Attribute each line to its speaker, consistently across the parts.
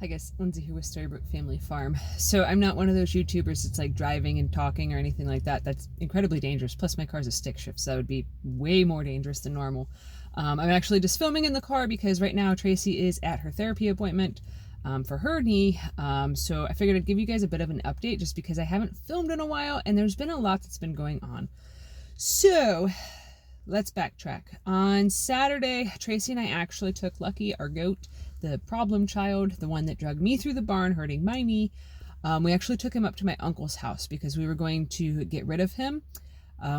Speaker 1: I guess Lindsay here with Storybrooke Family Farm. So I'm not one of those YouTubers that's like driving and talking or anything like that. That's incredibly dangerous. Plus my car's a stick shift, so that would be way more dangerous than normal. I'm actually just filming in the car because right now Tracy is at her therapy appointment for her knee. So I figured I'd give you guys a bit of an update just because I haven't filmed in a while and there's been a lot that's been going on. So let's backtrack. On Saturday, Tracy and I actually took Lucky, our goat, the problem child, the one that dragged me through the barn hurting my knee. We actually took him up to my uncle's house because we were going to get rid of him,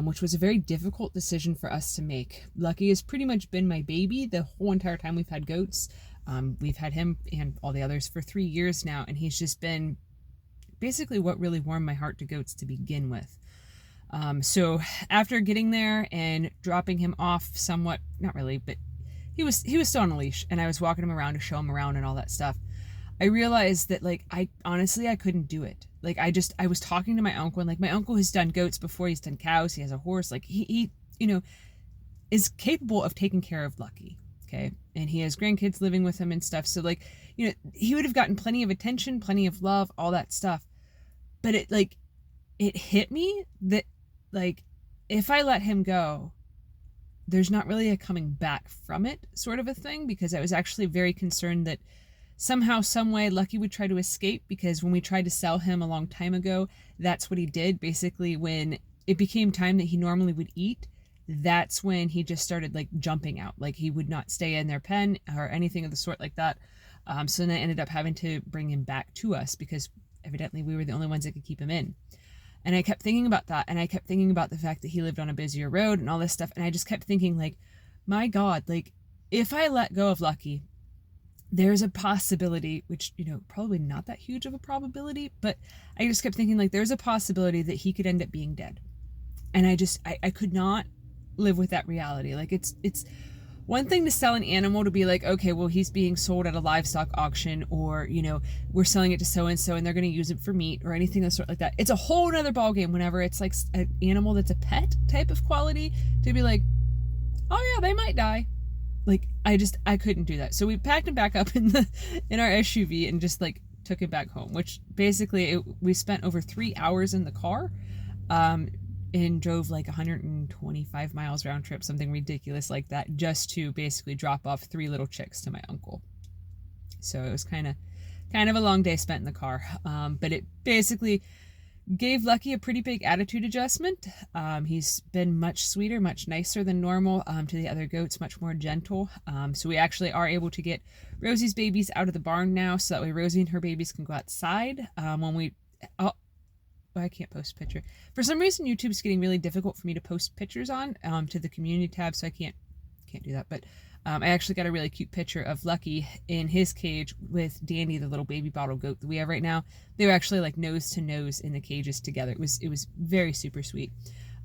Speaker 1: which was a very difficult decision for us to make. Lucky has pretty much been my baby the whole entire time we've had goats. We've had him and all the others for 3 years now, and he's just been basically what really warmed my heart to goats to begin with. So after getting there and dropping him off somewhat, not really, but he was still on a leash, and I was walking him around to show him around and all that stuff. I realized that I honestly couldn't do it. I was talking to my uncle, and my uncle has done goats before, he's done cows, he has a horse, he is capable of taking care of Lucky. Okay. And he has grandkids living with him and stuff. So he would have gotten plenty of attention, plenty of love, all that stuff. But it hit me that if I let him go, there's not really a coming back from it sort of a thing, because I was actually very concerned that somehow, some way, Lucky would try to escape, because when we tried to sell him a long time ago, that's what he did. Basically, when it became time that he normally would eat, that's when he just started jumping out. He would not stay in their pen or anything of the sort like that. So then I ended up having to bring him back to us because evidently we were the only ones that could keep him in. And I kept thinking about that, and I kept thinking about the fact that he lived on a busier road and all this stuff, and I just kept thinking, my God, if I let go of Lucky, there's a possibility, which, probably not that huge of a probability, but I just kept thinking, there's a possibility that he could end up being dead. And I could not live with that reality. It's one thing to sell an animal to be okay, well, he's being sold at a livestock auction, or, we're selling it to so-and-so and they're going to use it for meat or anything of the sort like that. It's a whole other ballgame whenever it's an animal that's a pet type of quality to be oh yeah, they might die. I couldn't do that. So we packed him back up in our SUV and just took him back home, which basically we spent over 3 hours in the car. And drove 125 miles round trip, something ridiculous like that, just to basically drop off 3 little chicks to my uncle. So it was kind of a long day spent in the car. But it basically gave Lucky a pretty big attitude adjustment. He's been much sweeter, much nicer than normal to the other goats, much more gentle. So we actually are able to get Rosie's babies out of the barn now, so that way Rosie and her babies can go outside. I can't post a picture. For some reason, YouTube's getting really difficult for me to post pictures on to the community tab, so I can't do that. But I actually got a really cute picture of Lucky in his cage with Dandy, the little baby bottle goat that we have right now. They were actually nose to nose in the cages together. It was very super sweet.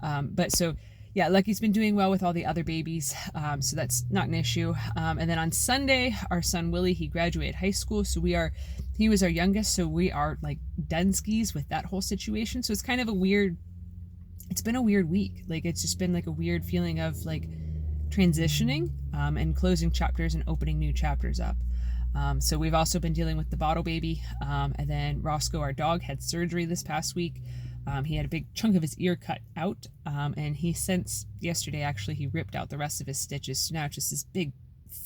Speaker 1: But so yeah, Lucky's been doing well with all the other babies, so that's not an issue. And then on Sunday, our son Willie, he graduated high school, so he was our youngest, so we are done skis with that whole situation. So it's kind of it's been a weird week. It's just been a weird feeling of transitioning and closing chapters and opening new chapters up. So we've also been dealing with the bottle baby, and then Roscoe, our dog, had surgery this past week. He had a big chunk of his ear cut out, and since yesterday, actually, he ripped out the rest of his stitches. So now it's just this big,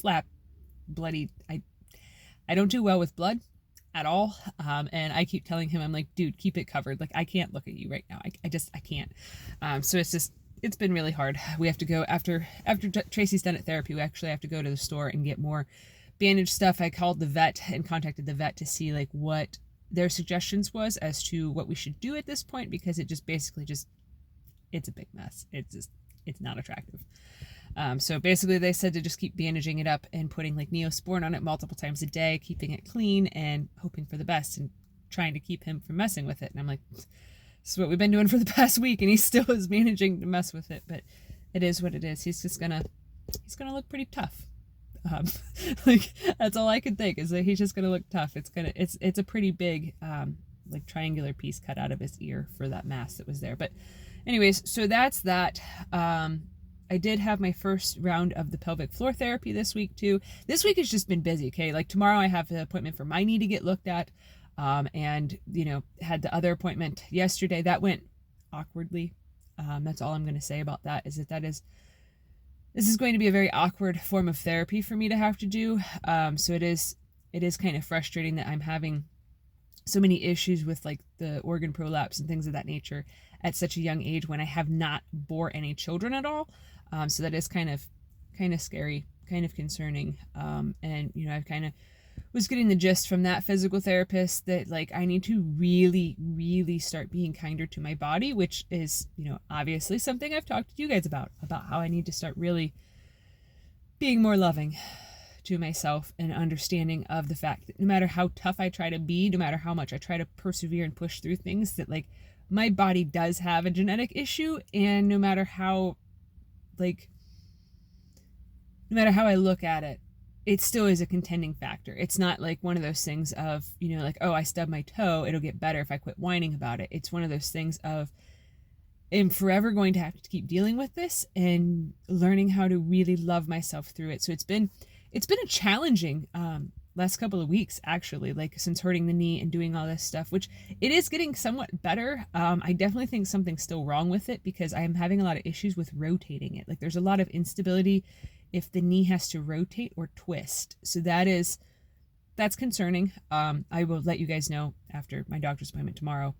Speaker 1: flap, bloody... I don't do well with blood at all, and I keep telling him, I'm dude, keep it covered. I can't look at you right now. I can't. So it's been really hard. We have to go, after Tracy's done at therapy, we actually have to go to the store and get more bandage stuff. I called the vet and contacted the vet to see what their suggestions was as to what we should do at this point, because it just basically it's a big mess. It's not attractive. So basically they said to just keep bandaging it up and putting Neosporin on it multiple times a day, keeping it clean and hoping for the best and trying to keep him from messing with it. And I'm this is what we've been doing for the past week, and he still is managing to mess with it, but it is what it is. He's gonna look pretty tough. That's all I could think, is that he's just gonna look tough. It's a pretty big triangular piece cut out of his ear for that mass that was there. But anyways, so that's that. I did have my first round of the pelvic floor therapy this week too. This week has just been busy. Okay. Like tomorrow I have an appointment for my knee to get looked at. And had the other appointment yesterday that went awkwardly. That's all I'm going to say about that is this is going to be a very awkward form of therapy for me to have to do. So it is kind of frustrating that I'm having so many issues with like the organ prolapse and things of that nature at such a young age when I have not bore any children at all. So that is kind of scary, kind of concerning. And I've kind of was getting the gist from that physical therapist that like I need to really, really start being kinder to my body, which is, obviously something I've talked to you guys about how I need to start really being more loving to myself and understanding of the fact that no matter how tough I try to be, no matter how much I try to persevere and push through things, that like my body does have a genetic issue. And no matter how I look at it, it still is a contending factor. It's not like one of those things of, like, oh, I stubbed my toe, it'll get better if I quit whining about it. It's one of those things of, I'm forever going to have to keep dealing with this and learning how to really love myself through it. So it's been a challenging last couple of weeks, actually, like since hurting the knee and doing all this stuff, which it is getting somewhat better. I definitely think something's still wrong with it because I am having a lot of issues with rotating it. Like there's a lot of instability if the knee has to rotate or twist. So that's concerning. I will let you guys know after my doctor's appointment tomorrow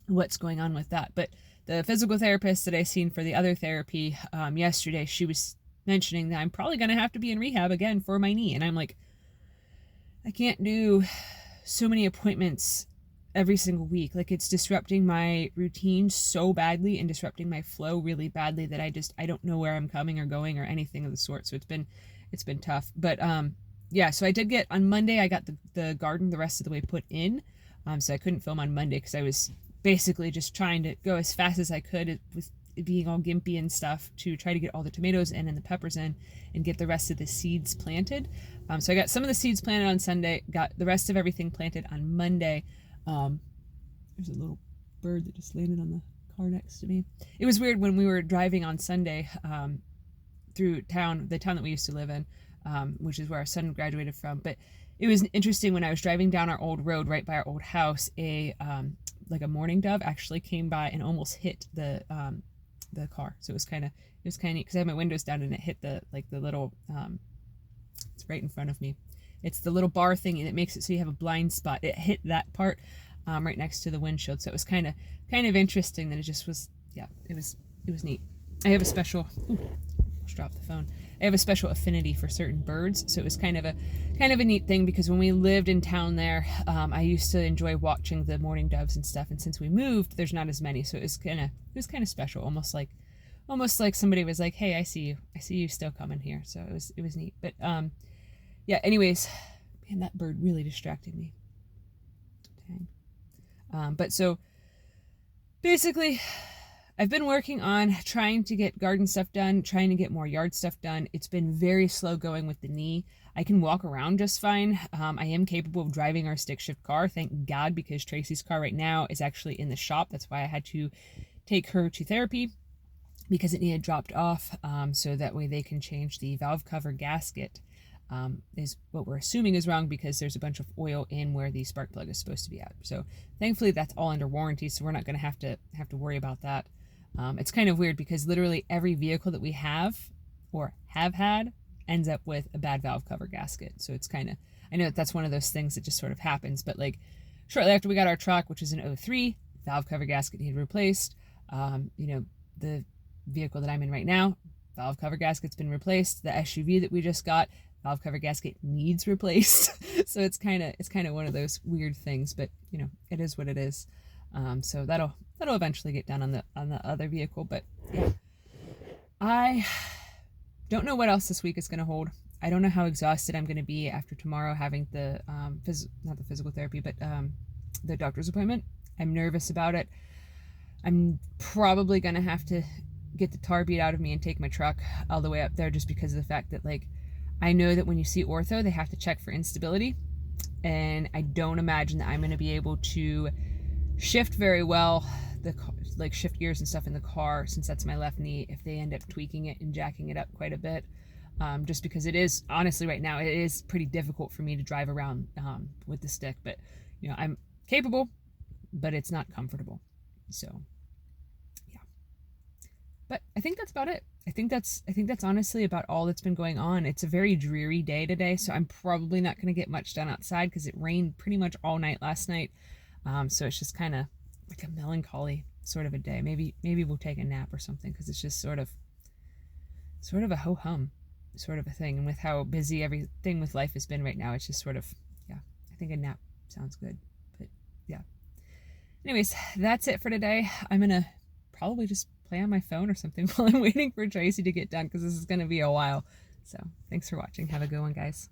Speaker 1: what's going on with that. But the physical therapist that I seen for the other therapy yesterday, she was mentioning that I'm probably going to have to be in rehab again for my knee. And I'm like, I can't do so many appointments every single week. Like it's disrupting my routine so badly and disrupting my flow really badly that I don't know where I'm coming or going or anything of the sort. So it's been tough. But so I did get on Monday, I got the garden the rest of the way put in. So I couldn't film on Monday because I was basically just trying to go as fast as I could with being all gimpy and stuff to try to get all the tomatoes in and the peppers in and get the rest of the seeds planted. So I got some of the seeds planted on Sunday, got the rest of everything planted on Monday. There's a little bird that just landed on the car next to me. It was weird when we were driving on Sunday through the town that we used to live in, which is where our son graduated from. But it was interesting when I was driving down our old road right by our old house, a mourning dove actually came by and almost hit the car. So it was kind of neat because I had my windows down and it hit the little it's right in front of me. It's the little bar thing and it makes it so you have a blind spot. It hit that part right next to the windshield. So it was kind of interesting that it just was, it was neat. I have a special, almost dropped the phone. I have a special affinity for certain birds. So it was kind of a neat thing because when we lived in town there, I used to enjoy watching the mourning doves and stuff. And since we moved, there's not as many. So it was kind of special, almost like somebody was like, hey, I see you still coming here. So it was neat. But anyways, man, that bird really distracted me. Dang. But so basically I've been working on trying to get garden stuff done, trying to get more yard stuff done. It's been very slow going with the knee. I can walk around just fine. I am capable of driving our stick shift car, thank God, because Tracy's car right now is actually in the shop. That's why I had to take her to therapy because it needed dropped off, so that way they can change the valve cover gasket. Is what we're assuming is wrong because there's a bunch of oil in where the spark plug is supposed to be at. So thankfully that's all under warranty, so we're not going to have to worry about that. It's kind of weird because literally every vehicle that we have or have had ends up with a bad valve cover gasket. So it's I know that's one of those things that just sort of happens, but like shortly after we got our truck, which is an 03, valve cover gasket needed replaced. The vehicle that I'm in right now, valve cover gasket's been replaced. The SUV that we just got, valve cover gasket needs replaced. So it's kind of one of those weird things, but it is what it is. So that'll eventually get done on the other vehicle. But yeah, I don't know what else this week is going to hold. I don't know how exhausted I'm going to be after tomorrow having the not the physical therapy, but the doctor's appointment. I'm nervous about it. I'm probably going to have to get the tar beat out of me and take my truck all the way up there just because of the fact that I know that when you see ortho, they have to check for instability, and I don't imagine that I'm going to be able to shift very well like shift gears and stuff in the car, since that's my left knee, if they end up tweaking it and jacking it up quite a bit. Just because it is, honestly, right now, it is pretty difficult for me to drive around with the stick. But, you know, I'm capable, but it's not comfortable. So, yeah. But I think that's about it. I think that's honestly about all that's been going on. It's a very dreary day today, so I'm probably not going to get much done outside because it rained pretty much all night last night. So it's just kind of like a melancholy sort of a day. Maybe we'll take a nap or something, because it's just sort of a ho-hum sort of a thing. And with how busy everything with life has been right now, it's just sort of, yeah, I think a nap sounds good. But yeah. Anyways, that's it for today. I'm going to probably just play on my phone or something while I'm waiting for Tracy to get done, because this is going to be a while. So thanks for watching. Have a good one, guys.